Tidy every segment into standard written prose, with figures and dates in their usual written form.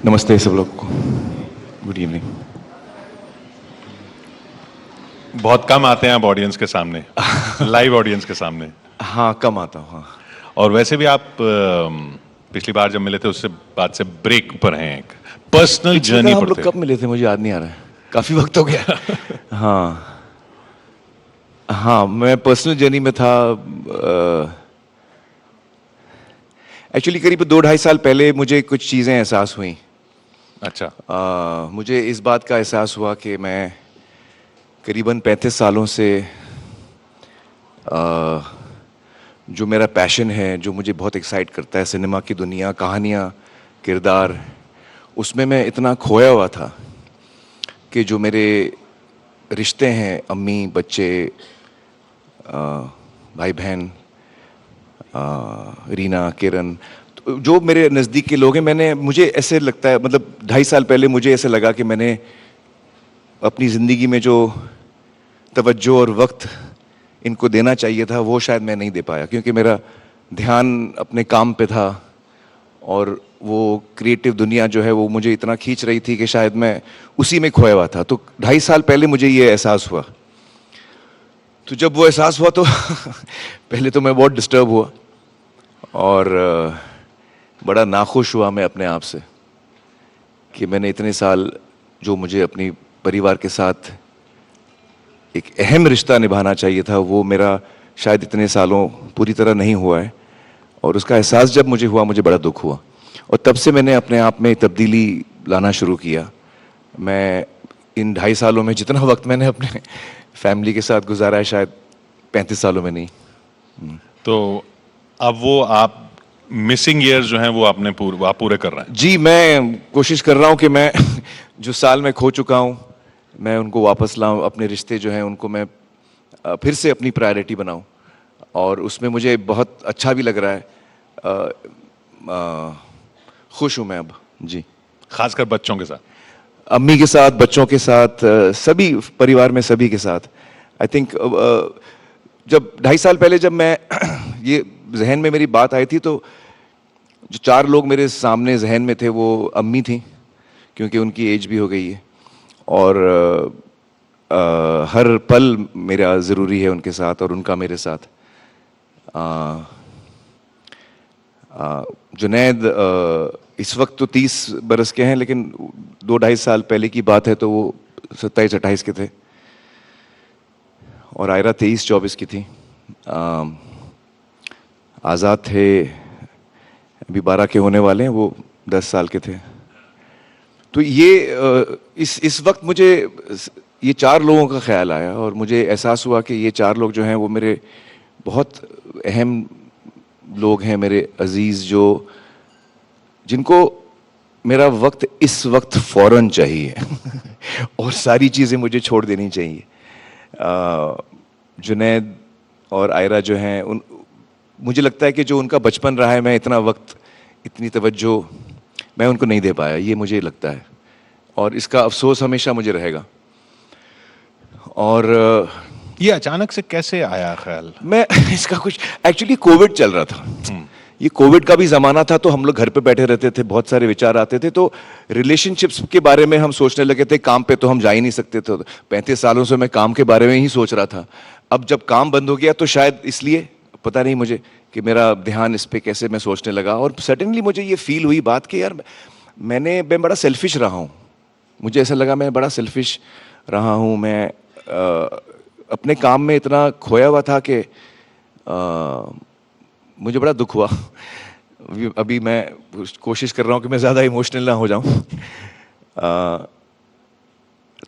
नमस्ते सब लोग को, गुड इवनिंग। बहुत कम आते हैं आप ऑडियंस के सामने, लाइव ऑडियंस के सामने। हाँ, कम आता हूँ। हाँ, और वैसे भी आप पिछली बार जब मिले थे उससे बाद से ब्रेक पर हैं, एक पर्सनल पिछली जर्नी बार हम पर लोग थे। कब मिले थे मुझे याद नहीं आ रहा है, काफी वक्त हो गया। हाँ हाँ, मैं पर्सनल जर्नी में था। एक्चुअली करीब 2-2.5 साल पहले मुझे कुछ चीज़ें एहसास हुई। अच्छा। मुझे इस बात का एहसास हुआ कि मैं करीबन 35 सालों से जो मेरा पैशन है, जो मुझे बहुत एक्साइट करता है, सिनेमा की दुनिया, कहानियाँ, किरदार, उसमें मैं इतना खोया हुआ था कि जो मेरे रिश्ते हैं, अम्मी, बच्चे, भाई बहन, रीना, किरण, तो जो मेरे नज़दीक के लोग हैं, मुझे ऐसे लगता है, मतलब 2.5 साल पहले मुझे ऐसे लगा कि मैंने अपनी ज़िंदगी में जो तवज्जो और वक्त इनको देना चाहिए था वो शायद मैं नहीं दे पाया, क्योंकि मेरा ध्यान अपने काम पे था और वो क्रिएटिव दुनिया जो है वो मुझे इतना खींच रही थी कि शायद मैं उसी में खोया हुआ था। तो 2.5 साल पहले मुझे ये एहसास हुआ। तो जब वो एहसास हुआ तो पहले तो मैं बहुत डिस्टर्ब हुआ और बड़ा नाखुश हुआ मैं अपने आप से कि मैंने इतने साल जो मुझे अपनी परिवार के साथ एक अहम रिश्ता निभाना चाहिए था वो मेरा शायद इतने सालों पूरी तरह नहीं हुआ है। और उसका एहसास जब मुझे हुआ, मुझे बड़ा दुख हुआ और तब से मैंने अपने आप में तब्दीली लाना शुरू किया। मैं इन 2.5 सालों में जितना वक्त मैंने अपने फैमिली के साथ गुजारा है शायद 35 सालों में नहीं। तो अब वो आप मिसिंग ईयर्स जो हैं वो आपने आप पूरे कर रहे हैं। जी, मैं कोशिश कर रहा हूँ कि मैं जो साल में खो चुका हूँ मैं उनको वापस लाऊं, अपने रिश्ते जो हैं उनको मैं फिर से अपनी प्रायोरिटी बनाऊं और उसमें मुझे बहुत अच्छा भी लग रहा है। खुश हूँ मैं अब। जी, खासकर बच्चों के साथ। अम्मी के साथ, बच्चों के साथ, सभी परिवार में सभी के साथ। आई थिंक जब 2.5 साल पहले जब मैं ये जहन में मेरी बात आई थी तो जो 4 लोग मेरे सामने जहन में थे वो अम्मी थी, क्योंकि उनकी एज भी हो गई है और हर पल मेरा ज़रूरी है उनके साथ और उनका मेरे साथ। जुनैद इस वक्त तो 30 बरस के हैं, लेकिन 2-2.5 साल पहले की बात है तो वो 27-28 के थे और आयरा 23-24 की थी। आज़ाद थे, अभी 12 के होने वाले हैं, वो 10 साल के थे। तो ये इस वक्त मुझे ये 4 लोगों का ख्याल आया और मुझे एहसास हुआ कि ये 4 लोग जो हैं वो मेरे बहुत अहम लोग हैं, मेरे अजीज़, जो जिनको मेरा वक्त इस वक्त फ़ौरन चाहिए और सारी चीज़ें मुझे छोड़ देनी चाहिए। जुनैद और आयरा जो हैं मुझे लगता है कि जो उनका बचपन रहा है, मैं इतना वक्त, इतनी तवज्जो मैं उनको नहीं दे पाया, ये मुझे लगता है और इसका अफसोस हमेशा मुझे रहेगा। और ये अचानक से कैसे आया ख्याल? मैं इसका कुछ, एक्चुअली कोविड चल रहा था, ये कोविड का भी ज़माना था तो हम लोग घर पे बैठे रहते थे, बहुत सारे विचार आते थे, तो रिलेशनशिप्स के बारे में हम सोचने लगे थे। काम पे तो हम जा ही नहीं सकते थे, 35 सालों से मैं काम के बारे में ही सोच रहा था। अब जब काम बंद हो गया तो शायद इसलिए, पता नहीं मुझे, कि मेरा ध्यान इस पे कैसे मैं सोचने लगा और सडनली मुझे ये फील हुई बात कि यार मैं बड़ा सेल्फिश रहा हूँ। मुझे ऐसा लगा मैं बड़ा सेल्फिश रहा हूँ, मैं अपने काम में इतना खोया हुआ था कि मुझे बड़ा दुख हुआ। अभी मैं कोशिश कर रहा हूँ कि मैं ज़्यादा इमोशनल ना हो जाऊँ।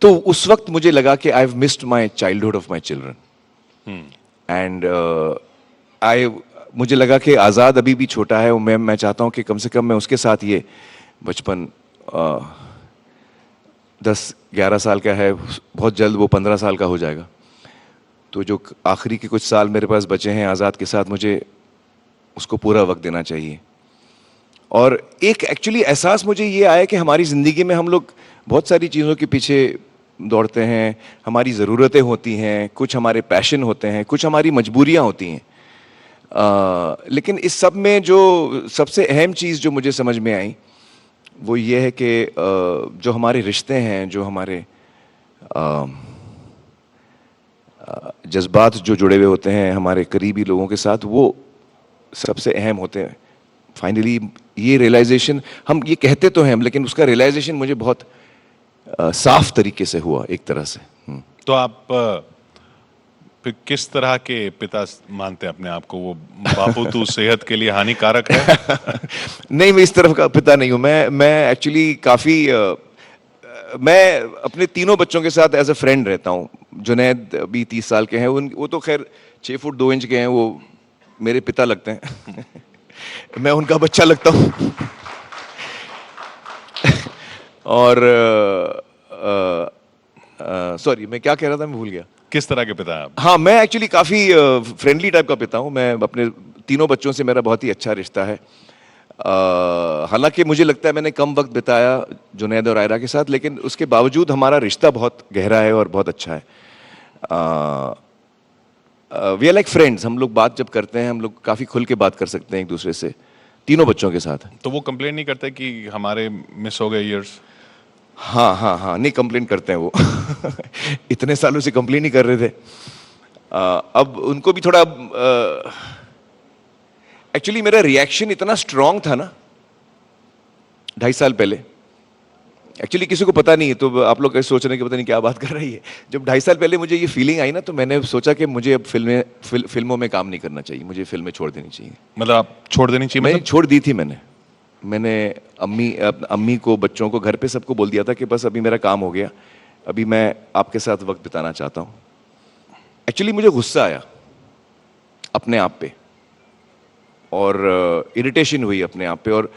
तो उस वक्त मुझे लगा कि I have missed my childhood of my children and मुझे लगा कि आज़ाद अभी भी छोटा है और मैं चाहता हूँ कि कम से कम मैं उसके साथ ये बचपन, 10-11 साल का है, बहुत जल्द वो 15 साल का हो जाएगा। तो जो आखिरी के कुछ साल मेरे पास बचे हैं आज़ाद के साथ, मुझे उसको पूरा वक्त देना चाहिए। और एक एक्चुअली एहसास मुझे ये आया कि हमारी ज़िंदगी में हम लोग बहुत सारी चीज़ों के पीछे दौड़ते हैं, हमारी ज़रूरतें होती हैं, कुछ हमारे पैशन होते हैं, कुछ हमारी मजबूरियाँ होती हैं। लेकिन इस सब में जो सबसे अहम चीज़ जो मुझे समझ में आई वो ये है कि जो हमारे रिश्ते हैं, जो हमारे जज्बात जो जुड़े हुए होते हैं हमारे करीबी लोगों के साथ, वो सबसे अहम होते हैं। फाइनली ये रियलाइजेशन, हम ये कहते तो हैं लेकिन उसका रियलाइजेशन मुझे बहुत साफ तरीके से हुआ एक तरह से। तो आप फिर किस तरह के पिता मानते हैं अपने आप को? वो बापू तू सेहत के लिए हानिकारक है? नहीं, मैं इस तरफ का पिता नहीं हूँ। मैं एक्चुअली काफ़ी मैं अपने तीनों बच्चों के साथ एज अ फ्रेंड रहता हूँ। जुनैद अभी 30 साल के हैं, वो तो खैर 6 फुट 2 इंच के हैं, वो मेरे पिता लगते हैं। मैं उनका बच्चा लगता हूँ। और सॉरी, मैं क्या कह रहा था, मैं भूल गया। किस तरह के पिता हैं आप? हाँ, मैं एक्चुअली काफ़ी फ्रेंडली टाइप का पिता हूँ। मैं अपने तीनों बच्चों से मेरा बहुत ही अच्छा रिश्ता है। हालांकि मुझे लगता है मैंने कम वक्त बिताया जुनैद और आयरा के साथ, लेकिन उसके बावजूद हमारा रिश्ता बहुत गहरा है और बहुत अच्छा है। We are like friends. हम लोग बात जब करते हैं, हम लोग काफ़ी खुल के बात कर सकते हैं एक दूसरे से, तीनों बच्चों के साथ। तो वो कंप्लेन नहीं करते कि हमारे मिस हो गए ईयर्स? हाँ हाँ हाँ, नहीं कंप्लेन करते हैं वो। इतने सालों से कंप्लेन ही कर रहे थे। अब उनको भी थोड़ा एक्चुअली मेरा रिएक्शन इतना स्ट्रांग था ना 2.5 साल पहले। एक्चुअली किसी को पता नहीं है, तो आप लोग कैसे सोच रहे हैं कि पता नहीं क्या बात कर रही है। जब 2.5 साल पहले मुझे ये फीलिंग आई ना, तो मैंने सोचा कि मुझे अब फिल्मों में काम नहीं करना चाहिए, मुझे फिल्में छोड़ देनी चाहिए। मतलब आप छोड़ देनी चाहिए? मैंने छोड़ दी थी। मैंने अम्मी को, बच्चों को, घर पे सबको बोल दिया था कि बस अभी मेरा काम हो गया, अभी मैं आपके साथ वक्त बिताना चाहता हूँ। एक्चुअली मुझे गुस्सा आया अपने आप पे और इरिटेशन हुई अपने आप पे, और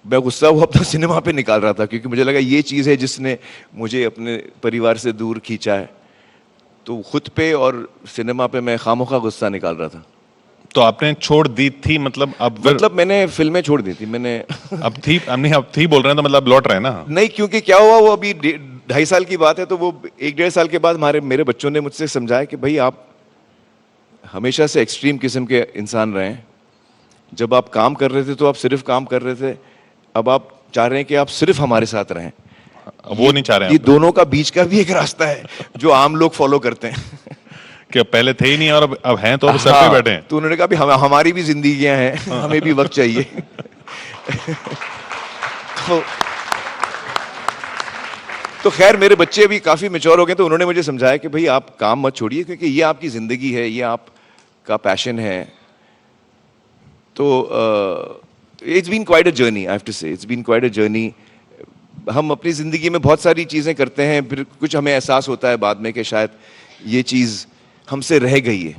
मैं गुस्सा हुआ अपना सिनेमा पे निकाल रहा था, क्योंकि मुझे लगा ये चीज़ है जिसने मुझे अपने परिवार से दूर खींचा है। तो खुद पे और सिनेमा पे मैं खामोखा गुस्सा निकाल रहा था। तो आपने छोड़ दी थी मतलब? अब मतलब मैंने फिल्में छोड़ दी थी मैंने। अब थी बोल रहे हैं तो मतलब लौट रहे हैं ना? नहीं, क्योंकि क्या हुआ, वो अभी 2.5 साल की बात है, तो वो 1-1.5 साल के बाद मेरे बच्चों ने मुझसे समझाया कि भाई आप हमेशा से एक्सट्रीम किस्म के इंसान रहे हैं। जब आप काम कर रहे थे तो आप सिर्फ काम कर रहे थे, अब आप चाह रहे हैं कि आप सिर्फ हमारे साथ रहें। वो नहीं चाह रहे हैं ये आप? दोनों का बीच का भी एक रास्ता है जो आम लोग फॉलो करते हैं। कि पहले थे ही नहीं और अब हैं, तो अब सर पे हाँ, बैठे हैं। तो उन्होंने कहा भी हमारी भी जिंदगियां हैं, हमें भी वक्त चाहिए। तो, तो खैर मेरे बच्चे अभी काफी मैच्योर हो गए, तो उन्होंने मुझे समझाया कि भाई आप काम मत छोड़िए, क्योंकि ये आपकी जिंदगी है, ये आपका पैशन है। तो it's been quite a journey, I have to say, it's been quite a journey. हम अपनी ज़िंदगी में बहुत सारी चीज़ें करते हैं, फिर कुछ हमें एहसास होता है बाद में कि शायद ये चीज़ हमसे रह गई है,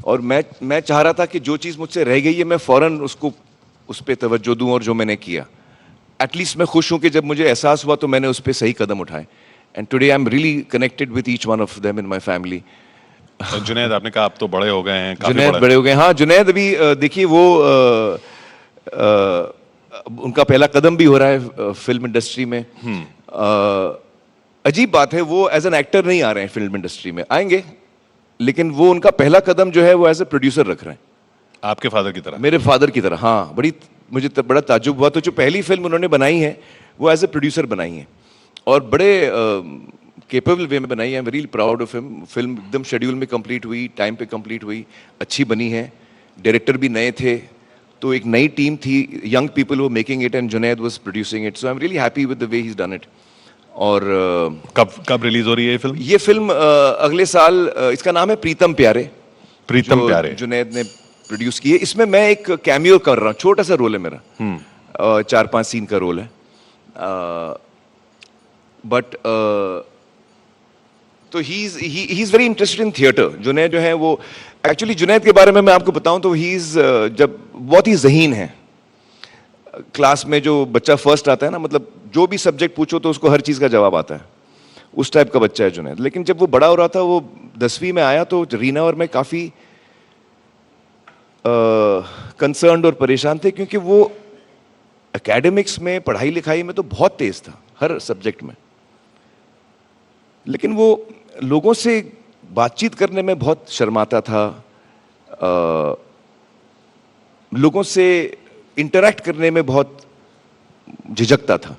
और मैं चाह रहा था कि जो चीज़ मुझसे रह गई है मैं फ़ौरन उस पर तवज्जो दूँ, और जो मैंने किया, एटलीस्ट मैं खुश हूँ कि जब मुझे एहसास हुआ तो मैंने उस पर सही कदम उठाए। And today I am really connected with each one of them in my family. Junaid, आपने कहा आप तो बड़े हो गए हैं, काफी जुनैद बड़े हो गए। हाँ, जुनैद अभी देखिए वो उनका पहला कदम भी हो रहा है फिल्म इंडस्ट्री में। अजीब बात है, वो एज एन एक्टर नहीं आ रहे हैं फिल्म इंडस्ट्री में, आएंगे, लेकिन वो उनका पहला कदम जो है वो एज ए प्रोड्यूसर रख रहे हैं। आपके फादर की तरह? मेरे फादर की तरह, हाँ। मुझे बड़ा ताज्जुब हुआ। तो जो पहली फिल्म उन्होंने बनाई है वो एज ए प्रोड्यूसर बनाई है, और बड़े केपेबल वे में बनाई है। I am very proud of him. Film एकदम शेड्यूल में कंप्लीट हुई, टाइम पे कंप्लीट हुई, अच्छी बनी है। डायरेक्टर भी नए थे, तो एक नई टीम थी, यंग पीपल वो making it, and Junaid was producing it. So I am really happy with the way he is done it. और कब रिलीज हो रही है ये फिल्म? ये फिल्म अगले साल, इसका नाम है प्रीतम प्यारे। प्रीतम प्यारे जुनैद ने प्रोड्यूस की है। इसमें मैं एक कैमियो कर रहा हूँ, छोटा सा रोल है मेरा, 4-5 सीन का रोल है। बट तो he is very interested in theatre. Junaid जो है वो, एक्चुअली जुनैद के बारे में मैं आपको बताऊं तो ही इज जब बहुत ही ज़हीन है। क्लास में जो बच्चा फर्स्ट आता है ना, मतलब जो भी सब्जेक्ट पूछो तो उसको हर चीज़ का जवाब आता है, उस टाइप का बच्चा है जुनैद। लेकिन जब वो बड़ा हो रहा था, वो 10वीं में आया, तो रीना और मैं काफ़ी कंसर्न्ड और परेशान थे, क्योंकि वो एकेडमिक्स में, पढ़ाई लिखाई में तो बहुत तेज था हर सब्जेक्ट में, लेकिन वो लोगों से बातचीत करने में बहुत शर्माता था, लोगों से इंटरैक्ट करने में बहुत झिझकता था।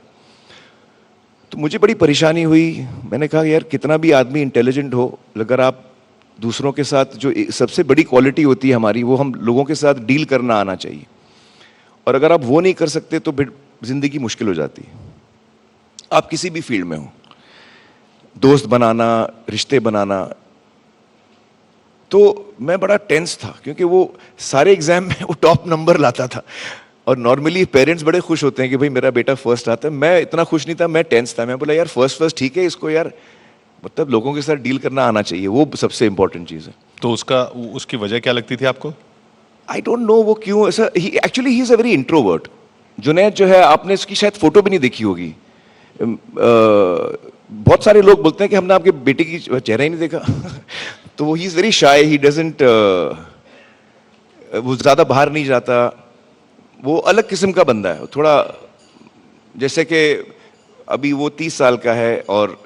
तो मुझे बड़ी परेशानी हुई। मैंने कहा यार कितना भी आदमी इंटेलिजेंट हो, अगर आप दूसरों के साथ जो सबसे बड़ी क्वालिटी होती है हमारी, वो हम लोगों के साथ डील करना आना चाहिए। और अगर आप वो नहीं कर सकते तो फिर जिंदगी मुश्किल हो जाती है। आप किसी भी फील्ड में हो, दोस्त बनाना, रिश्ते बनाना। तो मैं बड़ा टेंस था क्योंकि वो सारे एग्जाम में वो टॉप नंबर लाता था। और नॉर्मली पेरेंट्स बड़े खुश होते हैं कि भाई मेरा बेटा फर्स्ट आता है। मैं इतना खुश नहीं था, मैं टेंस था। मैं बोला यार फर्स्ट ठीक है, इसको यार मतलब लोगों के साथ डील करना आना चाहिए, वो सबसे इंपॉर्टेंट चीज़ है। तो उसकी वजह क्या लगती थी आपको? आई डोंट नो वो क्यों ऐसा। Actually he is a very introvert. Junaid जो है, आपने इसकी शायद फोटो भी नहीं देखी होगी। बहुत सारे लोग बोलते हैं कि हमने आपके बेटे की चेहरा ही नहीं देखा। तो वो he is very shy, he doesn't, वो ज़्यादा बाहर नहीं जाता। वो अलग किस्म का बंदा है थोड़ा। जैसे कि अभी वो 30 साल का है और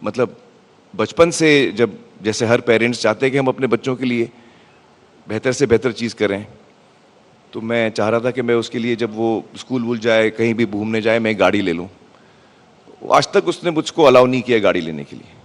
मतलब बचपन से जब जैसे हर पेरेंट्स चाहते हैं कि हम अपने बच्चों के लिए बेहतर से बेहतर चीज़ करें, तो मैं चाह रहा था कि मैं उसके लिए जब वो स्कूल वूल जाए, कहीं भी घूमने जाए, मैं गाड़ी ले लूँ। आज तक उसने मुझको अलाउ नहीं किया गाड़ी लेने के लिए।